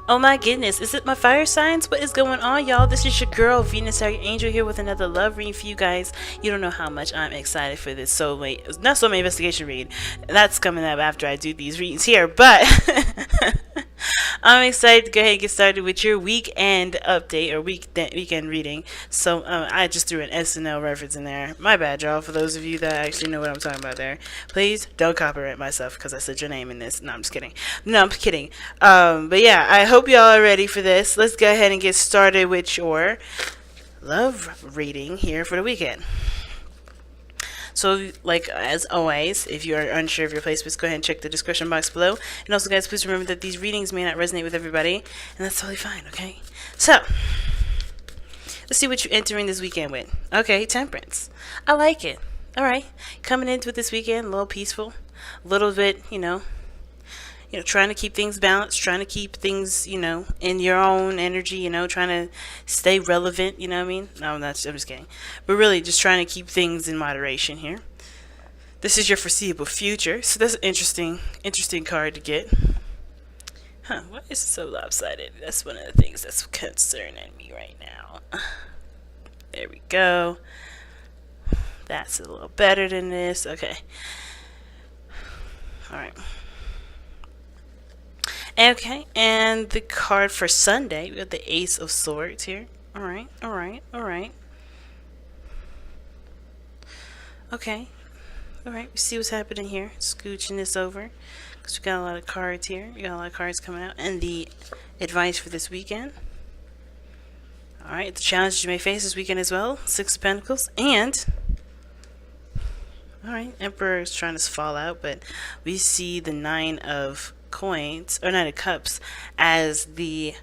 Oh my goodness, is it my fire signs? What is going on, y'all? This is your girl, Venus, our angel, here with another love reading for you guys. You don't know how much I'm excited for this not soulmate investigation read. That's coming up after I do these readings here, but I'm excited to go ahead and get started with your weekend update or weekend reading. So I just threw an SNL reference in there. My bad, y'all. For those of you that actually know what I'm talking about there, please don't copyright myself because I said your name in this. No, I'm just kidding. No, I'm kidding. But yeah, I hope y'all are ready for this. Let's go ahead and get started with your love reading here for the weekend. So, like as always, if you are unsure of your placements, go ahead and check the description box below. And also, guys, please remember that these readings may not resonate with everybody, and that's totally fine, okay? So, let's see what you're entering this weekend with. Okay, Temperance. I like it. All right, coming into it this weekend, a little peaceful, a little bit, trying to keep things balanced, trying to keep things, in your own energy, trying to stay relevant, you know what I mean? No, I'm just kidding. But really, just trying to keep things in moderation here. This is your foreseeable future, so that's an interesting card to get. Huh, why is it so lopsided? That's one of the things that's concerning me right now. There we go. That's a little better than this. Okay. Alright. Okay, and the card for Sunday, we got the Ace of Swords here. Alright. Okay. Alright, we see what's happening here. Scooching this over. Because we got a lot of cards here. We got a lot of cards coming out. And the advice for this weekend. Alright, the challenges you may face this weekend as well. Six of Pentacles. And alright, Emperor is trying to fall out, but we see the Nine of Coins, or Nine of Cups, as the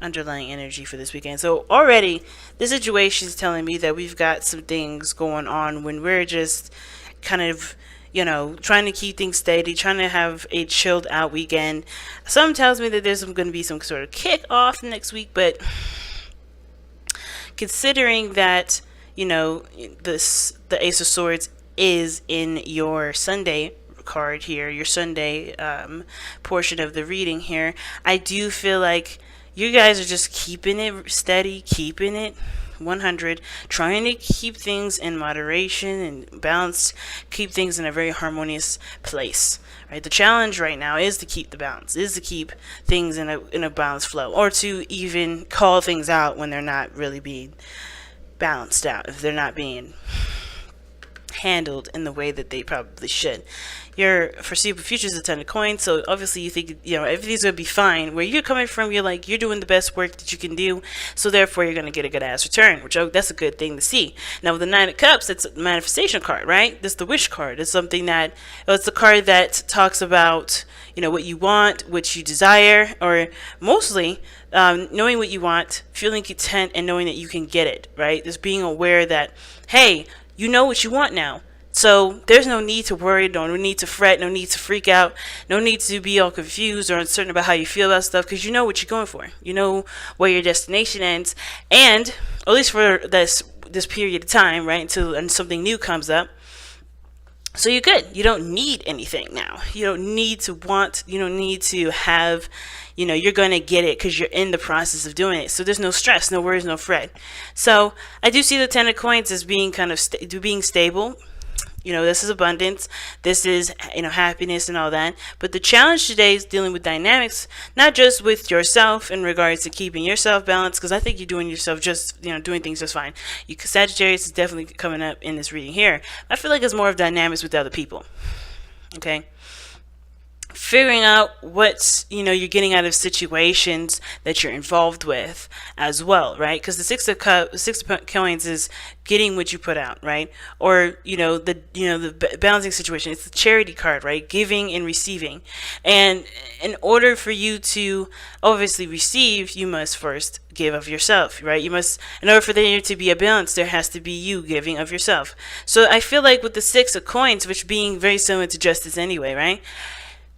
underlying energy for this weekend. So already, this situation is telling me that we've got some things going on when we're just kind of, trying to keep things steady, trying to have a chilled out weekend. Some tells me that there's going to be some sort of kick off next week, but considering that, the Ace of Swords is in your Sunday card here, your Sunday portion of the reading here, I do feel like you guys are just keeping it steady, keeping it 100, trying to keep things in moderation and balanced, keep things in a very harmonious place. Right? The challenge right now is to keep the balance, is to keep things in a balanced flow, or to even call things out when they're not really being balanced out, if they're not being handled in the way that they probably should. Your foreseeable future is a 10 of coins, so obviously you think everything's gonna be fine. Where you're coming from, you're like, you're doing the best work that you can do, so therefore you're gonna get a good ass return, which that's a good thing to see. Now with the Nine of Cups, it's a manifestation card, right? This is the wish card. It's something that it's the card that talks about what you want, what you desire, or mostly knowing what you want, feeling content, and knowing that you can get it, right? Just being aware that, hey, you know what you want now. So there's no need to worry, no need to fret, no need to freak out, no need to be all confused or uncertain about how you feel about stuff, because you know what you're going for. You know where your destination ends, and at least for this period of time, right, until something new comes up. So you're good. You don't need anything now. You don't need to want, you don't need to have, you're going to get it because you're in the process of doing it. So there's no stress, no worries, no fret. So I do see the Ten of Coins as being kind of being stable. This is abundance. This is, happiness and all that. But the challenge today is dealing with dynamics, not just with yourself in regards to keeping yourself balanced, because I think you're doing yourself just, doing things just fine. Sagittarius is definitely coming up in this reading here. I feel like it's more of dynamics with other people. Okay? Figuring out what you're getting out of situations that you're involved with as well, right? Because the Six of Coins is getting what you put out, right? Or the balancing situation. It's the charity card, right? Giving and receiving. And in order for you to obviously receive, you must first give of yourself, right? In order for there to be a balance, there has to be you giving of yourself. So I feel like with the Six of Coins, which being very similar to justice anyway, right?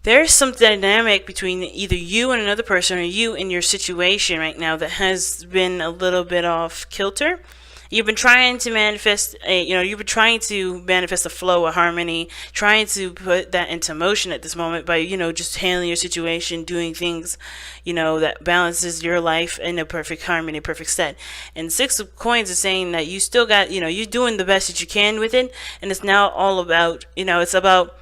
There's some dynamic between either you and another person, or you and your situation right now, that has been a little bit off kilter. You've been trying to manifest you've been trying to manifest a flow, a harmony, trying to put that into motion at this moment by, just handling your situation, doing things, that balances your life in a perfect harmony, perfect set. And Six of Coins is saying that you still got, you're doing the best that you can with it. And it's now all about, it's about,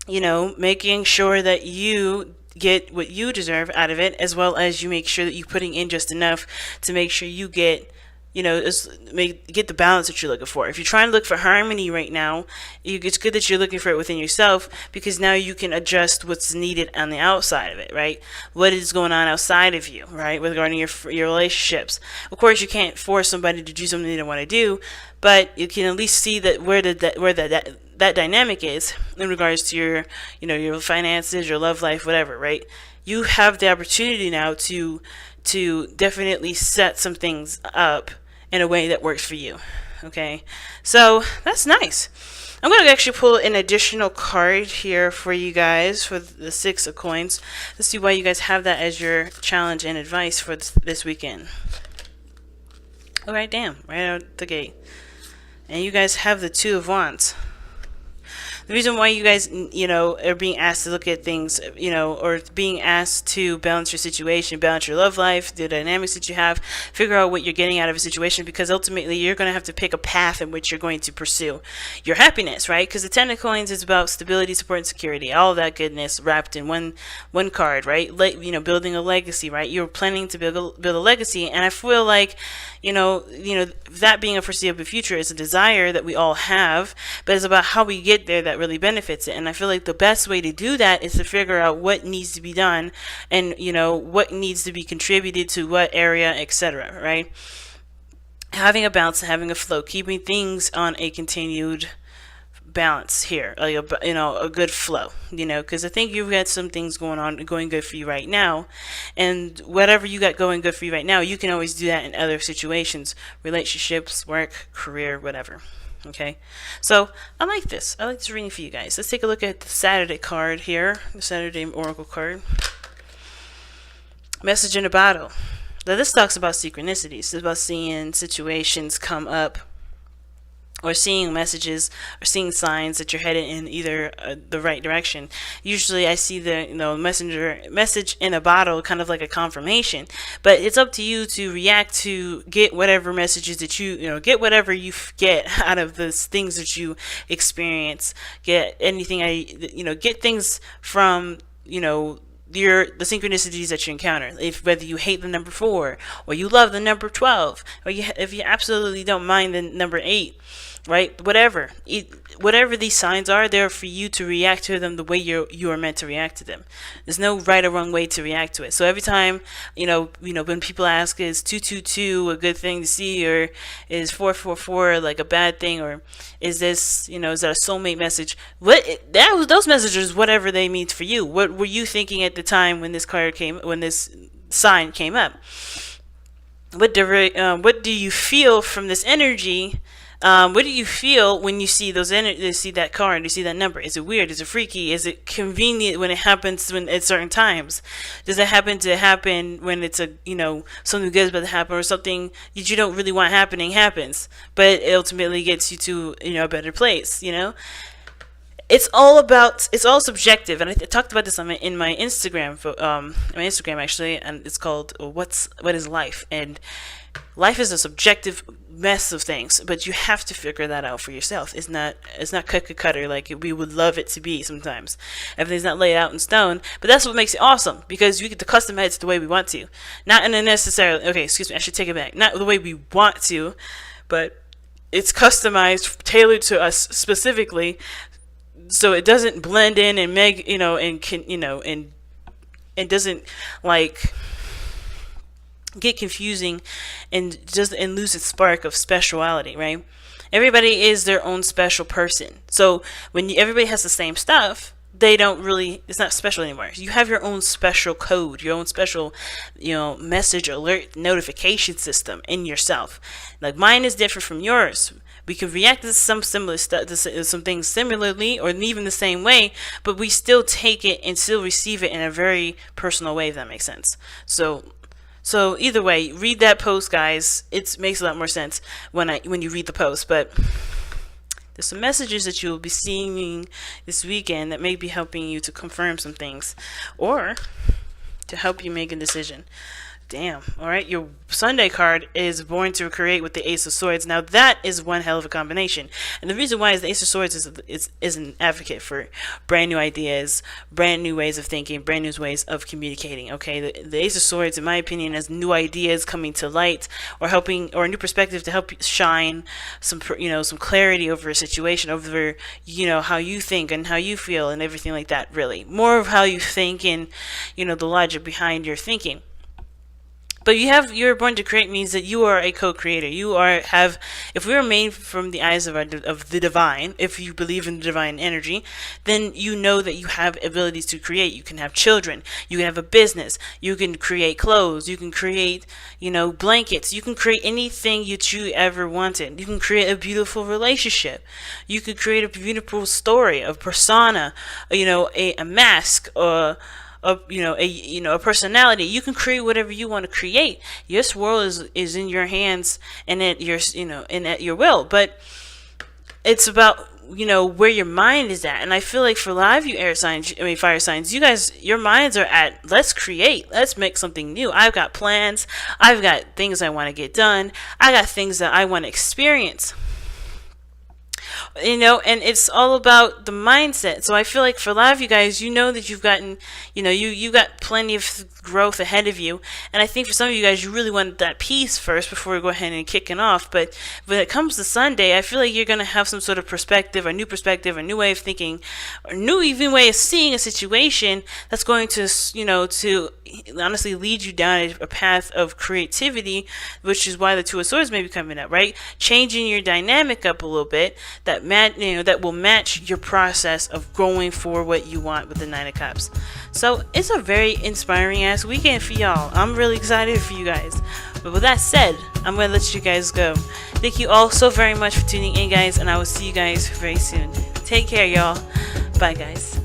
making sure that you get what you deserve out of it, as well as you make sure that you're putting in just enough to make sure you get, get the balance that you're looking for. If you're trying to look for harmony right now, it's good that you're looking for it within yourself, because now you can adjust what's needed on the outside of it, right? What is going on outside of you, right? Regarding your relationships. Of course, you can't force somebody to do something they don't want to do, but you can at least see that where that dynamic is in regards to your, your finances, your love life, whatever, right? You have the opportunity now to definitely set some things up in a way that works for you. Okay, so that's nice. I'm going to actually pull an additional card here for you guys for the Six of Coins. Let's see why you guys have that as your challenge and advice for this weekend. All right, damn, right out the gate. And you guys have the Two of Wands. The reason why you guys, are being asked to look at things, or being asked to balance your situation, balance your love life, the dynamics that you have, figure out what you're getting out of a situation, because ultimately you're going to have to pick a path in which you're going to pursue your happiness, right? Because the Ten of Coins is about stability, support, and security, all of that goodness wrapped in one card, right? Building a legacy, right? You're planning to build a legacy, and I feel like, that being a foreseeable future is a desire that we all have, but it's about how we get there that really benefits it. And I feel like the best way to do that is to figure out what needs to be done, and what needs to be contributed to what area, etc., right? Having a balance, having a flow, keeping things on a continued balance here, like a good flow, because I think you've got some things going good for you right now, and whatever you got going good for you right now, you can always do that in other situations, relationships, work, career, whatever. Okay, so I like this reading for you guys. Let's take a look at the Saturday card here, the Saturday Oracle card. Message in a bottle. Now this talks about synchronicities. It's about seeing situations come up, or seeing messages, or seeing signs that you're headed in either the right direction. Usually I see the message in a bottle, kind of like a confirmation, but it's up to you to react to get whatever messages that get whatever you get out of the things that you experience. Get anything get things from the synchronicities that you encounter. Whether you hate the number 4, or you love the number 12, or if you absolutely don't mind the number 8, right? Whatever these signs are, they're for you to react to them the way you are meant to react to them. There's no right or wrong way to react to it. So every time when people ask, is 222 a good thing to see, or is 444 like a bad thing, or is this is that a soulmate message? Those messages, whatever they mean for you. What were you thinking at the time when this sign came up? What do you feel from this energy? What do you feel when you see see that card, you see that number? Is it weird? Is it freaky? Is it convenient when it happens at certain times? Does it happen when it's something good is about to happen, or something that you don't really want happening happens, but it ultimately gets you to a better place? It's all subjective, and I talked about this in my Instagram, actually, and it's called what is life? And life is a subjective mess of things, but you have to figure that out for yourself. It's not cookie cutter like we would love it to be. Sometimes everything's not laid out in stone, but that's what makes it awesome, because we get to customize it the way we want to, not in a necessarily, I should take it back, not the way we want to, but it's customized, tailored to us specifically, so it doesn't blend in and and doesn't get confusing and lose its spark of speciality, right? Everybody is their own special person. So when everybody has the same stuff, it's not special anymore. You have your own special code, your own special, message alert notification system in yourself. Like mine is different from yours. We can react to some similar stuff, to some things similarly, or even the same way, but we still take it and still receive it in a very personal way, if that makes sense. So So either way, read that post, guys. It makes a lot more sense when you read the post. But there's some messages that you will be seeing this weekend that may be helping you to confirm some things or to help you make a decision. Damn. All right. Your Sunday card is Born to Create with the Ace of Swords. Now that is one hell of a combination. And the reason why is the Ace of Swords is an advocate for brand new ideas, brand new ways of thinking, brand new ways of communicating. Okay. The Ace of Swords, in my opinion, has new ideas coming to light or helping, or a new perspective to help shine some clarity over a situation, over, how you think and how you feel and everything like that, really. More of how you think and, the logic behind your thinking. But you're born to create means that you are a co-creator. If we are made from the eyes of the divine, if you believe in the divine energy, then you know that you have abilities to create. You can have children. You can have a business. You can create clothes. You can create, blankets. You can create anything that you ever wanted. You can create a beautiful relationship. You can create a beautiful story, a persona, a mask, or a personality. You can create whatever you want to create. This world is in your hands and at your will. But it's about where your mind is at. And I feel like for a lot of you fire signs, you guys, your minds are at, let's create, let's make something new. I've got plans. I've got things I want to get done. I got things that I want to experience. And it's all about the mindset. So I feel like for a lot of you guys, that you've gotten, you got plenty of growth ahead of you. And I think for some of you guys, you really want that peace first before we go ahead and kick it off. But when it comes to Sunday, I feel like you're going to have some sort of perspective, a new way of thinking, or new even way of seeing a situation that's going to, to honestly lead you down a path of creativity, which is why the Two of Swords may be coming up, right? Changing your dynamic up a little bit, that will match your process of going for what you want with the Nine of Cups. So it's a very inspiring ass weekend for y'all. I'm really excited for you guys. But with that said, I'm going to let you guys go. Thank you all so very much for tuning in, guys, and I will see you guys very soon. Take care, y'all. Bye, guys.